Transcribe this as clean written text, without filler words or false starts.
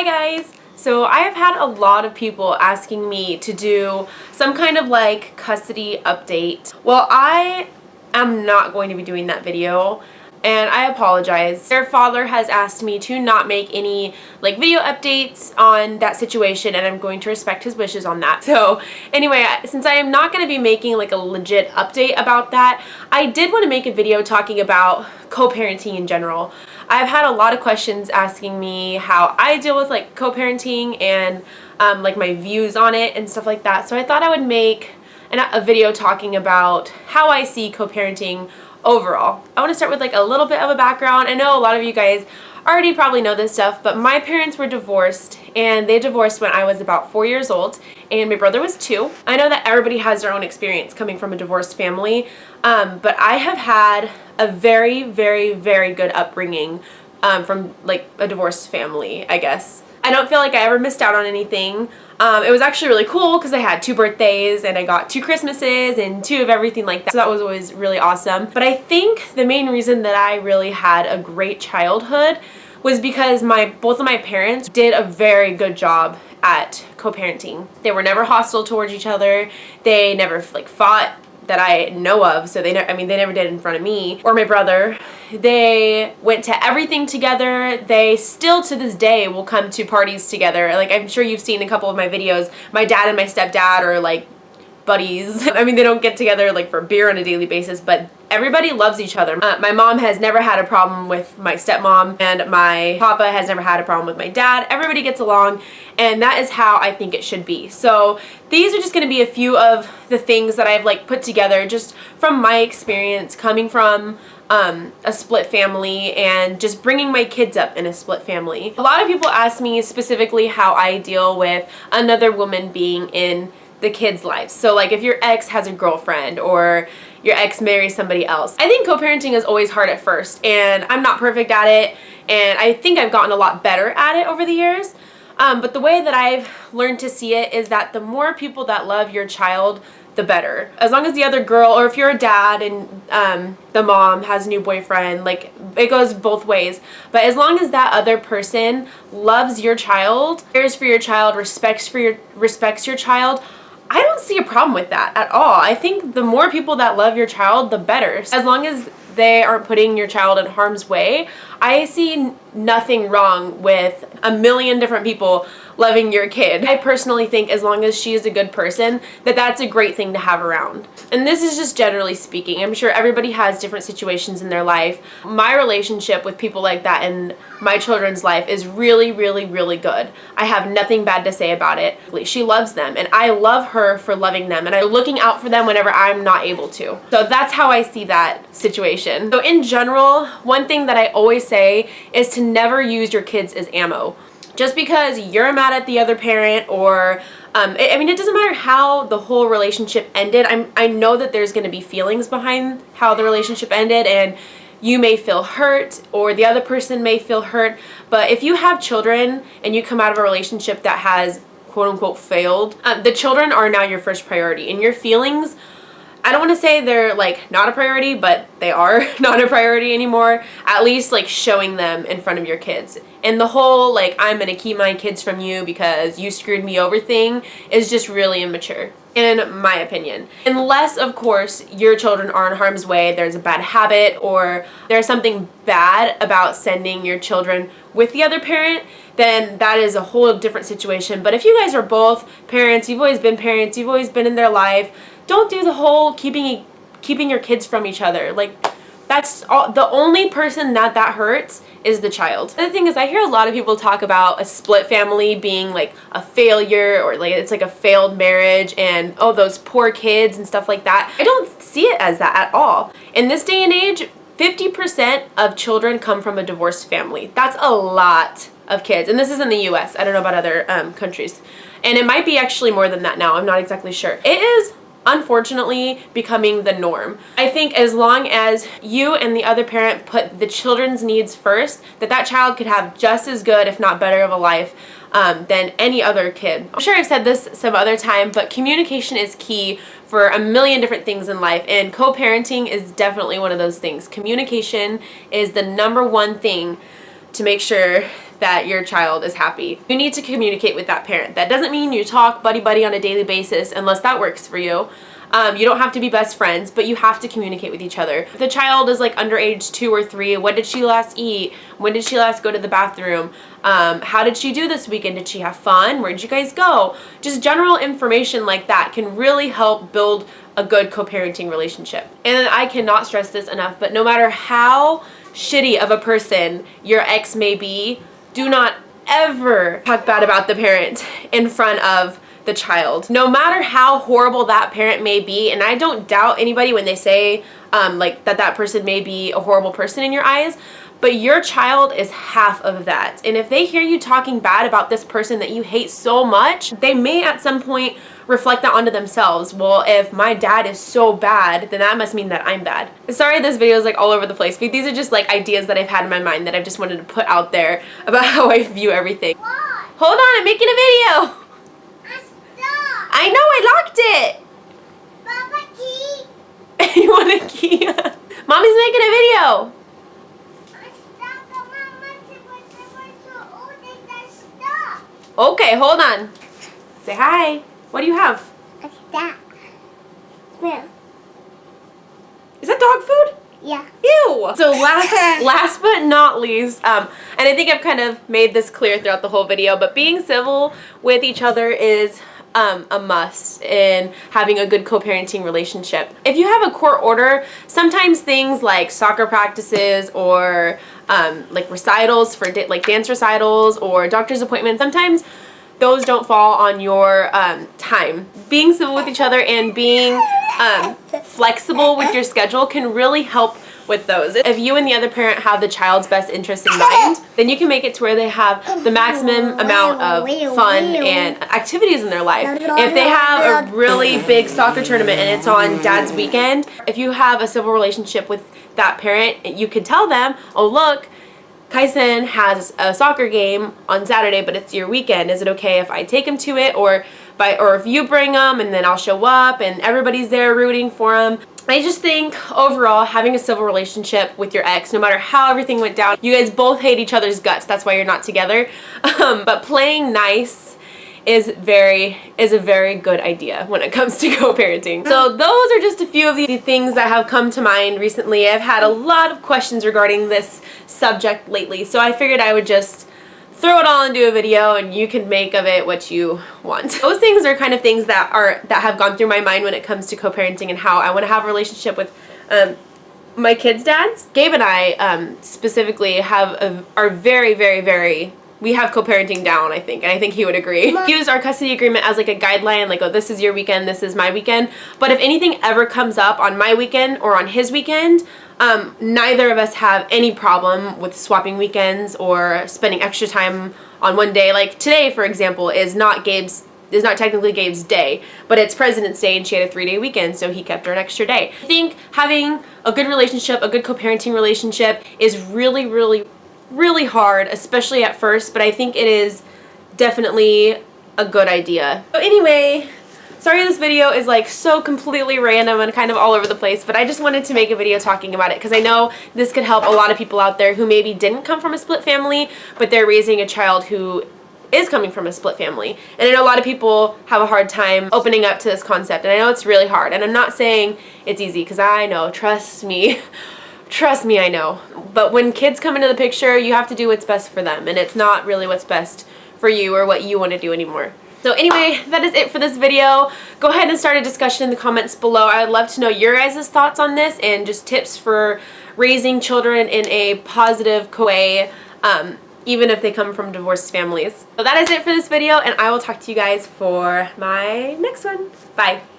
Hi guys! So I have had a lot of people asking me to do some kind of like custody update. Well, I am not going to be doing that video and I apologize. Their father has asked me to not make any like video updates on that situation and I'm going to respect his wishes on that. So anyway, since I am not going to be making like a legit update about that, I did want to make a video talking about co-parenting in general. I've had a lot of questions asking me how I deal with like co-parenting and like my views on it and stuff like that. So I thought I would make a video talking about how I see co-parenting overall. I want to start with like a little bit of a background. I know a lot of you guys already probably know this stuff, but my parents were divorced and they divorced when I was about 4 years old and my brother was 2. I know that everybody has their own experience coming from a divorced family, but I have had a very, very, very good upbringing from like a divorced family, I guess. I don't feel like I ever missed out on anything. It was actually really cool because I had 2 birthdays and I got 2 Christmases and 2 of everything like that. So that was always really awesome. But I think the main reason that I really had a great childhood was because both of my parents did a very good job at co-parenting. They were never hostile towards each other. They never like fought that I know of, so they never did in front of me or my brother. They went to everything together. They still to this day will come to parties together. Like I'm sure you've seen a couple of my videos. My dad and my stepdad are like buddies. I mean, they don't get together like for beer on a daily basis, but everybody loves each other. My mom has never had a problem with my stepmom and my papa has never had a problem with my dad. Everybody gets along and that is how I think it should be. So these are just going to be a few of the things that I've like put together just from my experience coming from a split family and just bringing my kids up in a split family. A lot of people ask me specifically how I deal with another woman being in the kids' lives. So like if your ex has a girlfriend or your ex marries somebody else. I think co-parenting is always hard at first and I'm not perfect at it and I think I've gotten a lot better at it over the years. But the way that I've learned to see it is that the more people that love your child, the better. As long as the other girl, or if you're a dad and the mom has a new boyfriend, like it goes both ways. But as long as that other person loves your child, cares for your child, respects your child, I don't see a problem with that at all. I think the more people that love your child, the better. As long as they aren't putting your child in harm's way, I see nothing wrong with a million different people loving your kid. I personally think as long as she is a good person, that's a great thing to have around. And this is just generally speaking. I'm sure everybody has different situations in their life. My relationship with people like that in my children's life is really, really, really good. I have nothing bad to say about it. She loves them and I love her for loving them and I'm looking out for them whenever I'm not able to. So that's how I see that situation. So in general, one thing that I always say is to never use your kids as ammo. Just because you're mad at the other parent or it doesn't matter how the whole relationship ended. I know that there's going to be feelings behind how the relationship ended and you may feel hurt or the other person may feel hurt. But if you have children and you come out of a relationship that has quote unquote failed, the children are now your first priority and your feelings, I don't want to say they're like not a priority, but they are not a priority anymore. At least like showing them in front of your kids. And the whole like I'm going to keep my kids from you because you screwed me over thing is just really immature in my opinion. Unless of course your children are in harm's way, there's a bad habit or there's something bad about sending your children with the other parent, then that is a whole different situation. But if you guys are both parents, you've always been in their life, don't do the whole keeping your kids from each other. Like that's all, the only person that hurts is the child. The other thing is I hear a lot of people talk about a split family being like a failure or like it's like a failed marriage and oh those poor kids and stuff like that. I don't see it as that at all. In this day and age, 50% of children come from a divorced family. That's a lot of kids. And this is in the US. I don't know about other countries. And it might be actually more than that now. I'm not exactly sure. It is unfortunately becoming the norm. I think as long as you and the other parent put the children's needs first, that child could have just as good, if not better of a life than any other kid. I'm sure I've said this some other time, but communication is key for a million different things in life, and co-parenting is definitely one of those things. Communication is the #1 thing to make sure that your child is happy. You need to communicate with that parent. That doesn't mean you talk buddy-buddy on a daily basis unless that works for you. You don't have to be best friends, but you have to communicate with each other. If the child is like underage 2 or 3, when did she last eat? When did she last go to the bathroom? How did she do this weekend? Did she have fun? Where did you guys go? Just general information like that can really help build a good co-parenting relationship. And I cannot stress this enough, but no matter how shitty of a person your ex may be, do not ever talk bad about the parent in front of the child. No matter how horrible that parent may be, and I don't doubt anybody when they say like that person may be a horrible person in your eyes, but your child is half of that. And if they hear you talking bad about this person that you hate so much, they may at some point reflect that onto themselves. Well, if my dad is so bad, then that must mean that I'm bad. Sorry this video is like all over the place, but these are just like ideas that I've had in my mind that I've just wanted to put out there about how I view everything. What? Hold on, I'm making a video. I know, I locked it. Papa, key. You want a key? Mommy's making a video. Okay, hold on. Say hi. What do you have? What's that? Smell. Is that dog food? Yeah. Ew. So last but not least, and I think I've kind of made this clear throughout the whole video, but being civil with each other is a must in having a good co-parenting relationship. If you have a court order, sometimes things like soccer practices or like recitals for like dance recitals or doctor's appointments, sometimes those don't fall on your time. Being civil with each other and being flexible with your schedule can really help with those. If you and the other parent have the child's best interest in mind, then you can make it to where they have the maximum amount of fun and activities in their life. If they have a really big soccer tournament and it's on dad's weekend, if you have a civil relationship with that parent, you could tell them, oh look, Kyson has a soccer game on Saturday, but it's your weekend. Is it okay if I take him to it, or if you bring him and then I'll show up and everybody's there rooting for him? I just think overall having a civil relationship with your ex, no matter how everything went down, you guys both hate each other's guts. That's why you're not together. But playing nice is a very good idea when it comes to co-parenting. So those are just a few of the things that have come to mind recently. I've had a lot of questions regarding this subject lately, so I figured I would just throw it all into a video and you can make of it what you want. Those things are kind of things that have gone through my mind when it comes to co-parenting and how I want to have a relationship with my kids' dads. Gabe and I specifically are very we have co-parenting down, I think, and I think he would agree. We use our custody agreement as like a guideline, like, oh, this is your weekend, this is my weekend. But if anything ever comes up on my weekend or on his weekend, neither of us have any problem with swapping weekends or spending extra time on one day. Like today, for example, is not technically Gabe's day, but it's President's Day and she had a 3-day weekend, so he kept her an extra day. I think having a good relationship, a good co-parenting relationship is really hard, especially at first, but I think it is definitely a good idea. So anyway, sorry this video is like so completely random and kind of all over the place, but I just wanted to make a video talking about it because I know this could help a lot of people out there who maybe didn't come from a split family, but they're raising a child who is coming from a split family. And I know a lot of people have a hard time opening up to this concept, and I know it's really hard, and I'm not saying it's easy because I know, trust me, I know. But when kids come into the picture, you have to do what's best for them, and it's not really what's best for you or what you want to do anymore. So anyway, that is it for this video. Go ahead and start a discussion in the comments below. I would love to know your guys' thoughts on this and just tips for raising children in a positive way, even if they come from divorced families. So that is it for this video, and I will talk to you guys for my next one. Bye.